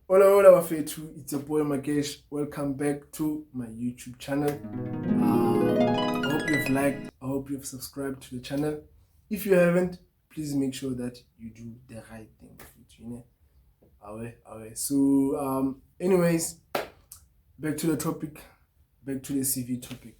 Hola, hola, Wafetu. It's your boy Magesh. Welcome back to my YouTube channel. I hope you've liked, I hope you've subscribed to the channel. If you haven't, please make sure that you do the right thing, Wafetu, you know. Awe. Anyways, back to the topic, back to the CV topic,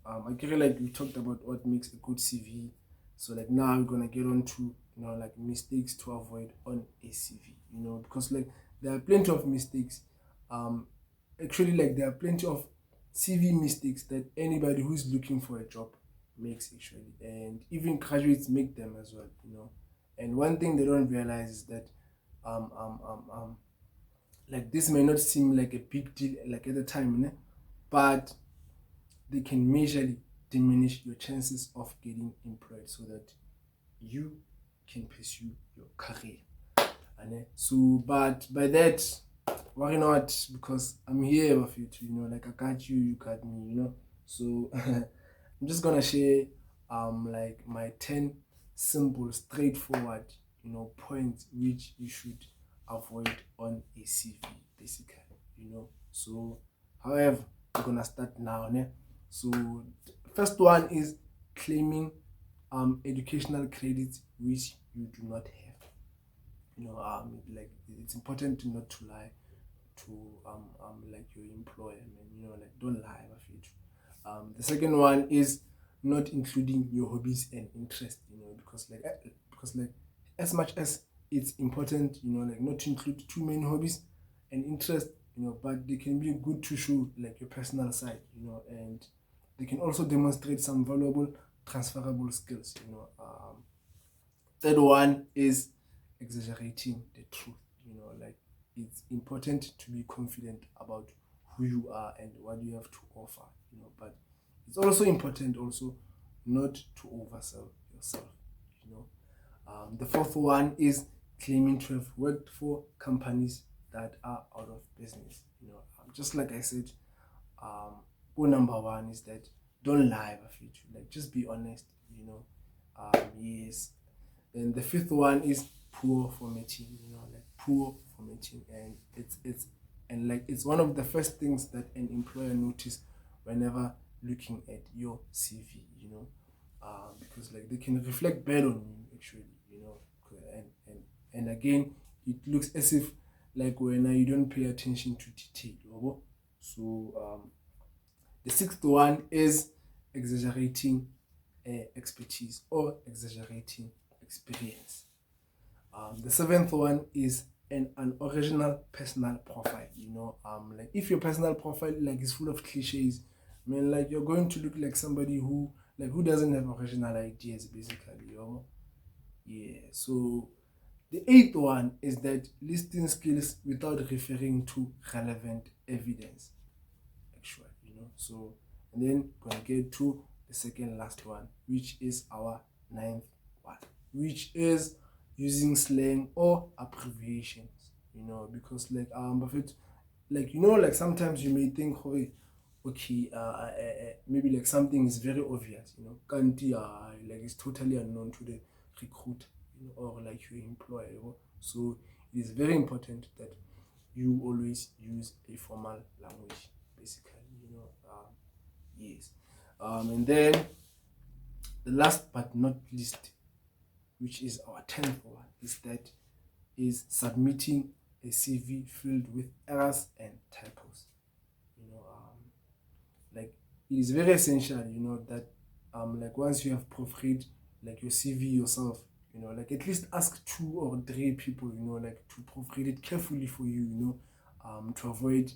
I get like we talked about what makes a good CV. So like now we're gonna get on to like mistakes to avoid on a CV, because like there are plenty of mistakes. Um Actually, like there are plenty of CV mistakes that anybody who's looking for a job makes actually, and even graduates make them as well. And one thing they don't realize is that um um um um like this may not seem like a big deal like at the time, but they can majorly diminish your chances of getting employed so that you can pursue your career. And so, but by that, why not? Because I'm here with you too, like I got you, you got me. So I'm just gonna share like my 10 simple, straightforward, points which you should avoid on a CV, basically. So however, we're gonna start now, ne? So first one is claiming educational credits which you do not have. Like it's important to not to lie to like your employer, man. Like don't lie about it. The second one is not including your hobbies and interests, because like as much as it's important, like not to include too many hobbies and interests, but they can be good to show like your personal side, and they can also demonstrate some valuable transferable skills. Third one is exaggerating the truth. Like it's important to be confident about who you are and what you have to offer. But it's also important also not to oversell yourself. You know. The fourth one is claiming to have worked for companies that are out of business. Just like I said, goal number one is that don't lie about it. Like just be honest. Yes. Then the fifth one is poor formatting. Like poor formatting, and it's one of the first things that an employer notice whenever looking at your CV. Because like they can reflect bad on you actually. And again, it looks as if like when you don't pay attention to detail. So the sixth one is exaggerating expertise or exaggerating experience. The seventh one is an original personal profile. Like if your personal profile like is full of cliches, I mean, like you're going to look like somebody who doesn't have original ideas, basically. Yeah. So the eighth one is that listing skills without referring to relevant evidence. Actually, So and then gonna get to the second last one, which is our ninth one, which is using slang or abbreviations. Because like Buffett, like like sometimes you may think, oh, okay, maybe like something is very obvious, kanti like it's totally unknown to the recruiter, or like your employer. So it is very important that you always use a formal language, basically. Yes. And then the last but not least, which is our 10th one, is submitting a CV filled with errors and typos. Like it is very essential, that like once you have proofread like your CV yourself, like at least ask 2 or 3 people, like to proofread it carefully for you, to avoid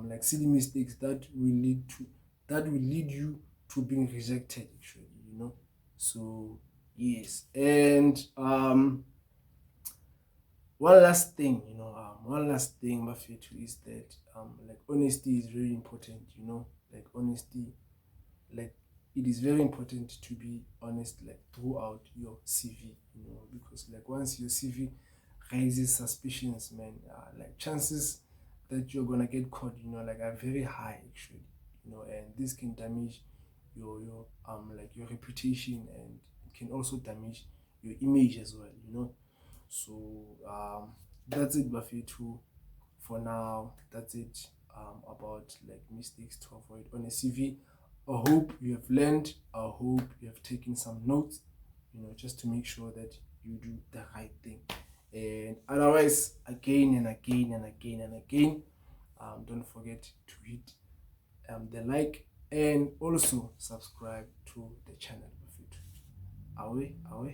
like silly mistakes that will lead you to being rejected actually. So yes. And one last thing, Mafetu, is that like honesty is very important. Like honesty, like it is very important to be honest like throughout your CV. Because like once your CV raises suspicions, man, like chances that you're gonna get caught, like are very high actually. And this can damage your like your reputation, and it can also damage your image as well. So that's it, Buffy, too, for now, that's it about like mistakes to avoid on a CV. I hope you have learned. I hope you have taken some notes, just to make sure that you do the right thing. And otherwise, again and again and again and again, don't forget to hit the like and also subscribe to the channel. Awe, awe.